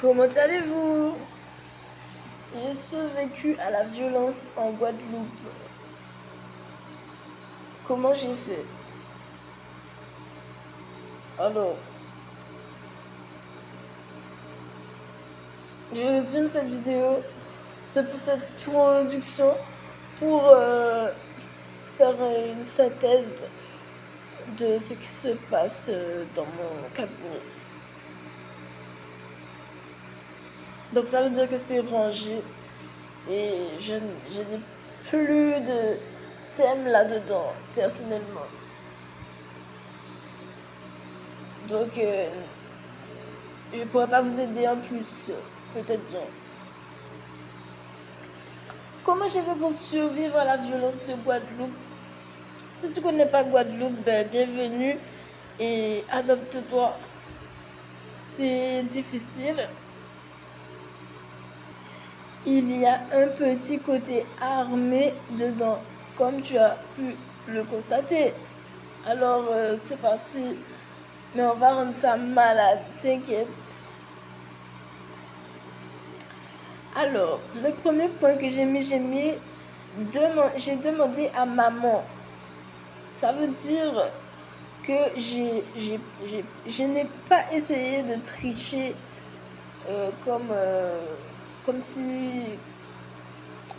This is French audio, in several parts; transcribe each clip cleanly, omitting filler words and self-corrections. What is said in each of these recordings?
Comment allez-vous? J'ai survécu à la violence en Guadeloupe. Comment j'ai fait? Alors, je résume cette vidéo. C'est pour cette introduction pour faire une synthèse de ce qui se passe dans mon cabinet. Donc ça veut dire que c'est rangé et je n'ai plus de thème là-dedans, personnellement. Donc je pourrais pas vous aider en plus, peut-être bien. Comment j'ai fait pour survivre à la violence de Guadeloupe? Si tu connais pas Guadeloupe, ben, bienvenue et adapte-toi. C'est difficile. Il y a un petit côté armé dedans, comme tu as pu le constater. Alors c'est parti. Mais on va rendre ça malade, t'inquiète. Alors, le premier point que j'ai mis, j'ai demandé à maman. Ça veut dire que je n'ai pas essayé de tricher comme si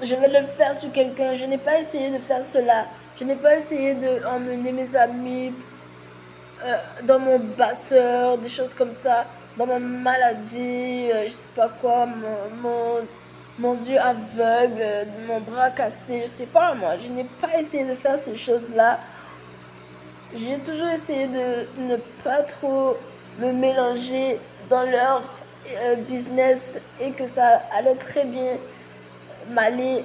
je vais le faire sur quelqu'un. Je n'ai pas essayé de faire cela. Je n'ai pas essayé d'emmener mes amis dans mon basseur, des choses comme ça, dans ma maladie, je sais pas quoi, mon yeux aveugle, mon bras cassé, je sais pas moi. Je n'ai pas essayé de faire ces choses-là. J'ai toujours essayé de ne pas trop me mélanger dans leur business et que ça allait très bien m'aller.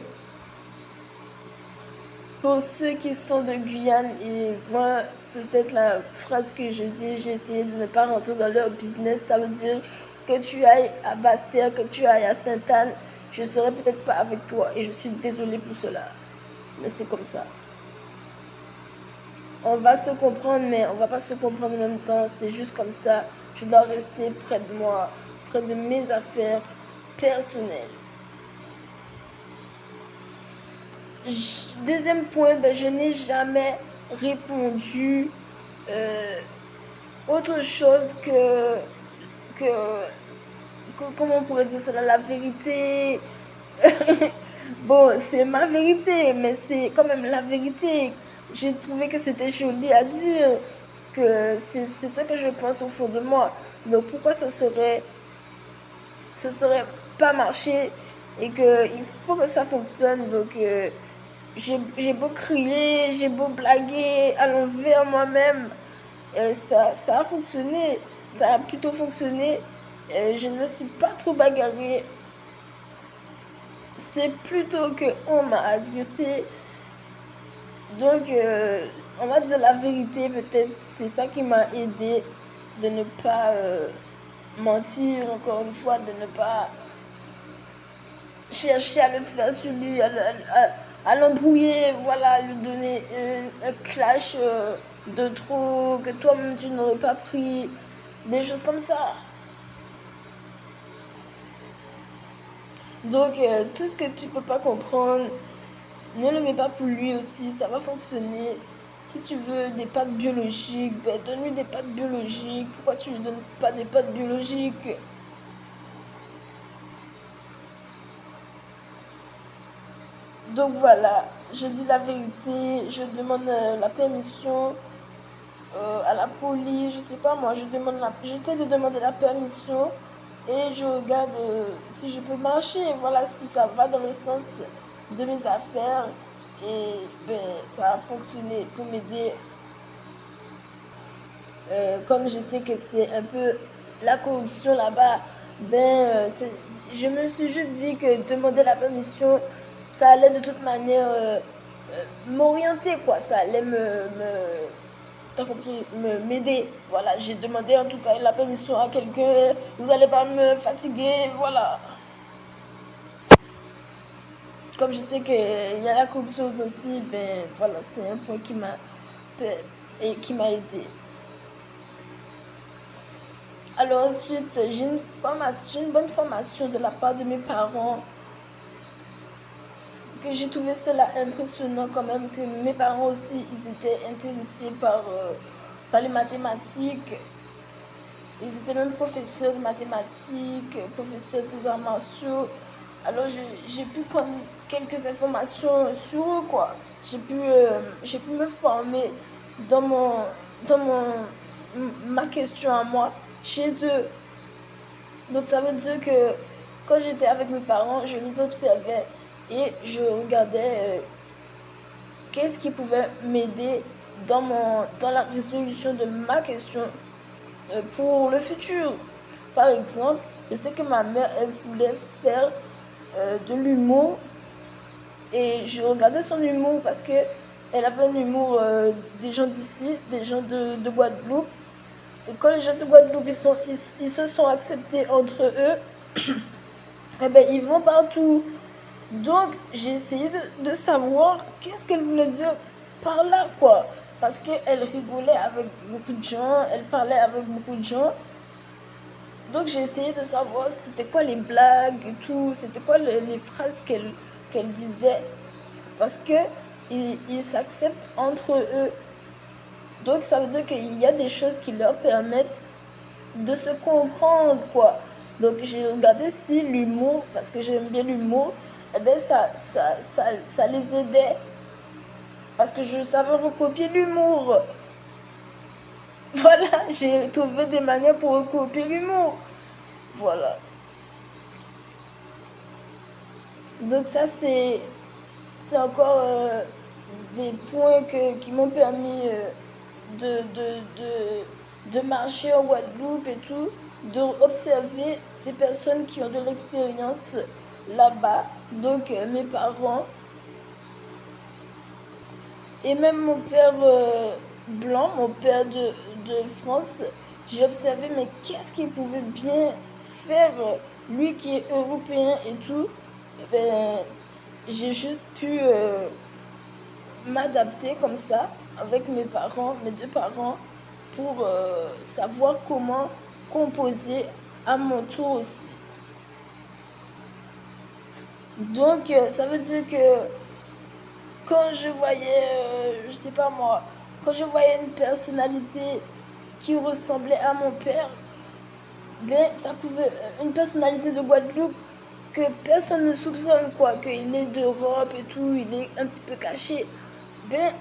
Pour ceux qui sont de Guyane et voient peut-être la phrase que je dis, j'ai essayé de ne pas rentrer dans leur business. Ça veut dire que tu ailles à Basse-Terre, que tu ailles à Sainte-Anne, je ne serai peut-être pas avec toi et je suis désolée pour cela. Mais c'est comme ça. On va se comprendre, mais on va pas se comprendre en même temps. C'est juste comme ça. Je dois rester près de moi, près de mes affaires personnelles. Deuxième point, ben, je n'ai jamais répondu autre chose comment on pourrait dire cela, la vérité. Bon, c'est ma vérité, mais c'est quand même la vérité. J'ai trouvé que c'était joli à dire, que c'est ce que je pense au fond de moi. Donc pourquoi ce serait pas marché et qu'il faut que ça fonctionne. Donc j'ai beau crier, j'ai beau blaguer à l'envers moi-même, ça a fonctionné, ça a plutôt fonctionné. Je ne me suis pas trop bagarrée. C'est plutôt que on m'a agressé. Donc, on va dire la vérité, peut-être, c'est ça qui m'a aidé de ne pas mentir, encore une fois, de ne pas chercher à le faire sur lui, à l'embrouiller, voilà, lui donner un clash de trop que toi-même tu n'aurais pas pris, des choses comme ça. Donc, tout ce que tu peux pas comprendre, ne le mets pas pour lui aussi, ça va fonctionner. Si tu veux des pâtes biologiques, ben donne-lui des pâtes biologiques. Pourquoi tu lui donnes pas des pâtes biologiques? Donc voilà, je dis la vérité, je demande la permission à la police, je sais pas moi, j'essaie de demander la permission et je regarde si je peux marcher, voilà, si ça va dans le sens de mes affaires et ben ça a fonctionné pour m'aider. Comme je sais que c'est un peu la corruption là-bas, ben je me suis juste dit que demander la permission, ça allait de toute manière m'orienter quoi, ça allait t'as compris, m'aider. Voilà, j'ai demandé en tout cas la permission à quelqu'un. Vous allez pas me fatiguer, voilà. Comme je sais qu'il y a la corruption aux Antilles, ben voilà, c'est un point qui m'a aidé. Alors ensuite, j'ai une bonne formation de la part de mes parents, que j'ai trouvé cela impressionnant quand même, que mes parents aussi, ils étaient intéressés par les mathématiques. Ils étaient même professeurs de mathématiques, professeurs des arts martiaux. Alors j'ai pu prendre quelques informations sur eux, quoi. J'ai pu me former dans dans mon, ma question à moi chez eux. Donc ça veut dire que quand j'étais avec mes parents, je les observais et je regardais qu'est-ce qui pouvait m'aider dans la résolution de ma question pour le futur. Par exemple, je sais que ma mère, elle voulait faire de l'humour et je regardais son humour parce que elle avait un humour des gens d'ici, des gens de Guadeloupe. Et quand les gens de Guadeloupe ils se sont acceptés entre eux, eh ben, ils vont partout. Donc, j'ai essayé de savoir qu'est-ce qu'elle voulait dire par là, quoi. Parce qu'elle rigolait avec beaucoup de gens, elle parlait avec beaucoup de gens. Donc, j'ai essayé de savoir c'était quoi les blagues et tout, c'était quoi les phrases qu'elle disait. Parce que ils s'acceptent entre eux. Donc, ça veut dire qu'il y a des choses qui leur permettent de se comprendre, quoi. Donc, j'ai regardé si l'humour, parce que j'aime bien l'humour, eh ben ça les aidait. Parce que je savais recopier l'humour. Voilà, j'ai trouvé des manières pour recopier l'humour. Voilà. Donc, ça, c'est encore des points qui m'ont permis de, de, de marcher en Guadeloupe et tout, d'observer des personnes qui ont de l'expérience là-bas. Donc mes parents et même mon père blanc, mon père de France, j'ai observé mais qu'est-ce qu'il pouvait bien faire, lui qui est européen et tout. Eh ben, j'ai juste pu m'adapter comme ça avec mes parents, mes deux parents, pour savoir comment composer à mon tour aussi. Donc, ça veut dire que quand je voyais, je sais pas moi, quand je voyais une personnalité qui ressemblait à mon père, ben ça pouvait, une personnalité de Guadeloupe que personne ne soupçonne quoi, qu'il est d'Europe et tout, il est un petit peu caché, ben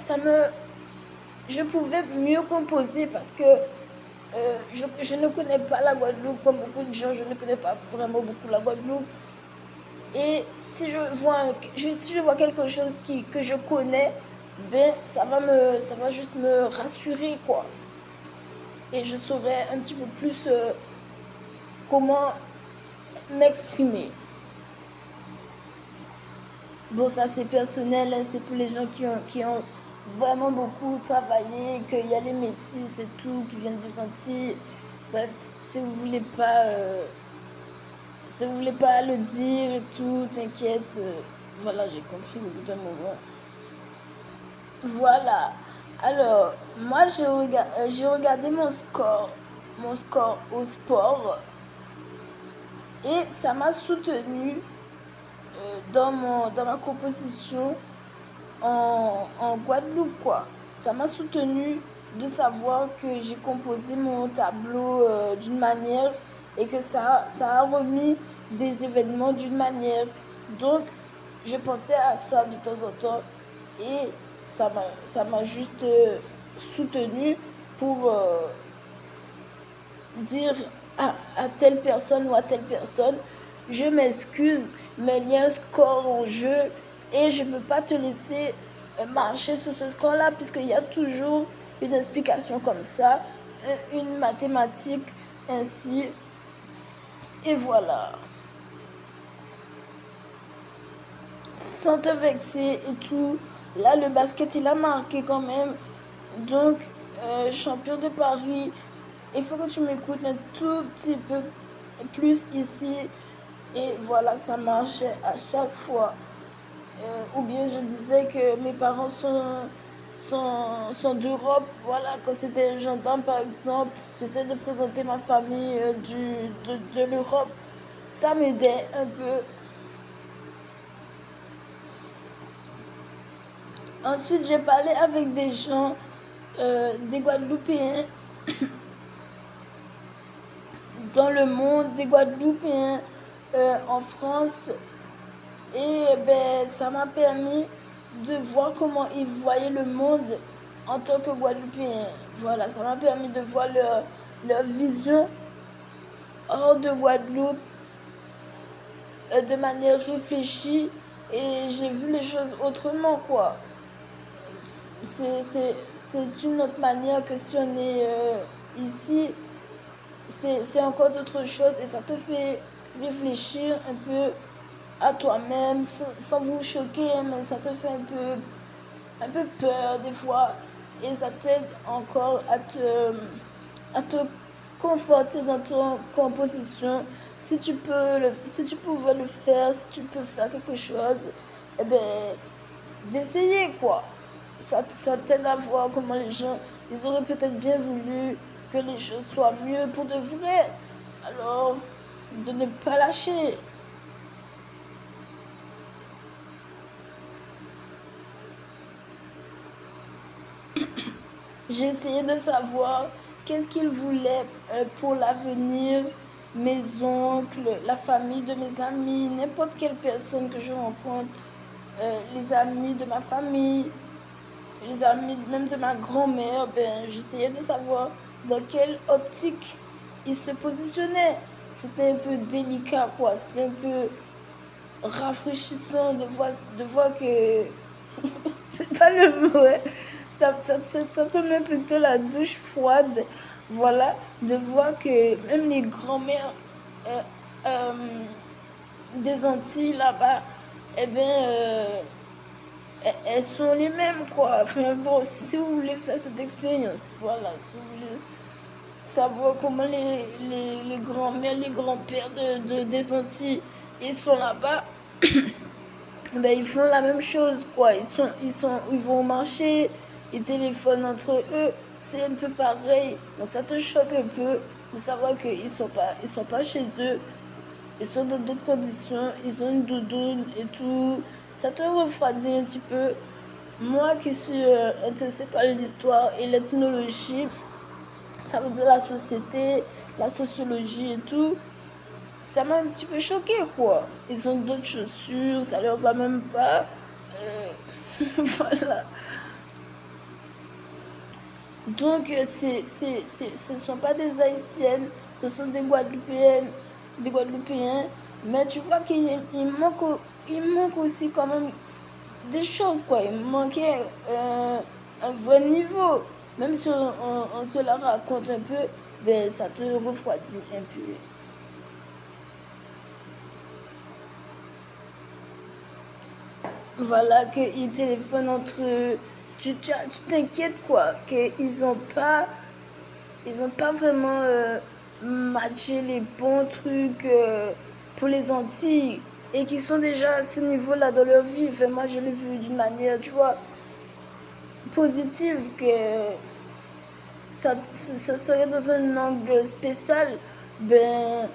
je pouvais mieux composer parce que je ne connais pas la Guadeloupe comme beaucoup de gens, je ne connais pas vraiment beaucoup la Guadeloupe. Et si je vois quelque chose que je connais, ben ça va juste me rassurer quoi. Et je saurais un petit peu plus comment m'exprimer. Bon, ça c'est personnel, hein, c'est pour les gens qui ont vraiment beaucoup travaillé, qu'il y a les métis et tout, qui viennent des Antilles. Bref, si vous voulez pas le dire et tout, t'inquiète. Voilà, j'ai compris au bout d'un moment. Voilà. Alors, moi j'ai regardé mon score au sport et ça m'a soutenu dans ma composition en Guadeloupe, quoi. Ça m'a soutenu de savoir que j'ai composé mon tableau d'une manière et que ça a remis des événements d'une manière. Donc, je pensais à ça de temps en temps et ça m'a juste soutenu pour dire à telle personne ou à telle personne, je m'excuse, mais il y a un score en jeu et je ne peux pas te laisser marcher sur ce score-là puisqu'il y a toujours une explication comme ça, une mathématique ainsi. Et voilà. Sans te vexer et tout. Là, le basket, il a marqué quand même. Donc, champion de Paris, il faut que tu m'écoutes un tout petit peu plus ici. Et voilà, ça marchait à chaque fois. Ou bien je disais que mes parents sont d'Europe. Voilà, quand c'était un gendarme, par exemple, j'essaie de présenter ma famille de l'Europe. Ça m'aidait un peu. Ensuite, j'ai parlé avec des gens, des Guadeloupéens dans le monde, des Guadeloupéens en France. Et ben, ça m'a permis de voir comment ils voyaient le monde en tant que Guadeloupéens. Voilà, ça m'a permis de voir leur vision hors de Guadeloupe de manière réfléchie et j'ai vu les choses autrement, quoi. C'est une autre manière que si on est ici, c'est encore d'autres choses et ça te fait réfléchir un peu à toi-même sans vous choquer, mais ça te fait un peu peur des fois et ça t'aide encore à te conforter dans ton composition. Si tu pouvais le faire, si tu peux faire quelque chose, eh ben, d'essayer quoi. Ça t'aide à voir comment les gens, ils auraient peut-être bien voulu que les choses soient mieux pour de vrai. Alors, de ne pas lâcher. J'ai essayé de savoir qu'est-ce qu'ils voulaient pour l'avenir, mes oncles, la famille de mes amis, n'importe quelle personne que je rencontre, les amis de ma famille, les amis même de ma grand-mère, ben, j'essayais de savoir dans quelle optique ils se positionnaient. C'était un peu délicat, quoi. C'était un peu rafraîchissant de voir que c'est pas le mot, hein. Ça te met plutôt la douche froide, voilà, de voir que même les grands-mères euh, euh, des Antilles là-bas, eh bien, elles sont les mêmes, quoi. Enfin bon, si vous voulez faire cette expérience, voilà, si vous voulez savoir comment les grands-mères, les grands-pères des Antilles, ils sont là-bas, ben, ils font la même chose, quoi. Ils vont marcher, ils téléphonent entre eux. C'est un peu pareil. Donc ça te choque un peu de savoir ils sont pas chez eux. Ils sont dans d'autres conditions. Ils ont une doudoune et tout. Ça te refroidit un petit peu. Moi qui suis intéressée par l'histoire et l'ethnologie, ça veut dire la société, la sociologie et tout, ça m'a un petit peu choqué quoi. Ils ont d'autres chaussures, ça leur va même pas. Voilà. Donc ce ne sont pas des Haïtiennes, ce sont des Guadeloupéennes, des Guadeloupéens. Mais tu vois il manque aussi quand même des choses quoi. Il manquait un vrai niveau. Même si on se la raconte un peu, ben, ça te refroidit un peu. Voilà, qu'ils téléphonent entre eux. Tu t'inquiètes quoi, ils ont pas vraiment matché les bons trucs pour les Antilles et qui sont déjà à ce niveau-là dans leur vie. Enfin, moi, je l'ai vu d'une manière, tu vois, positive que ça serait dans un angle spécial, ben,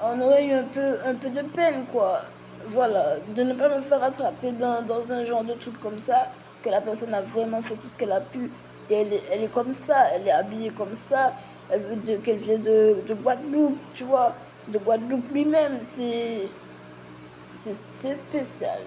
on aurait eu un peu de peine, quoi. Voilà, de ne pas me faire attraper dans un genre de truc comme ça, que la personne a vraiment fait tout ce qu'elle a pu, et elle est comme ça, elle est habillée comme ça, elle veut dire qu'elle vient de Guadeloupe, tu vois, de Guadeloupe lui-même, c'est spécial.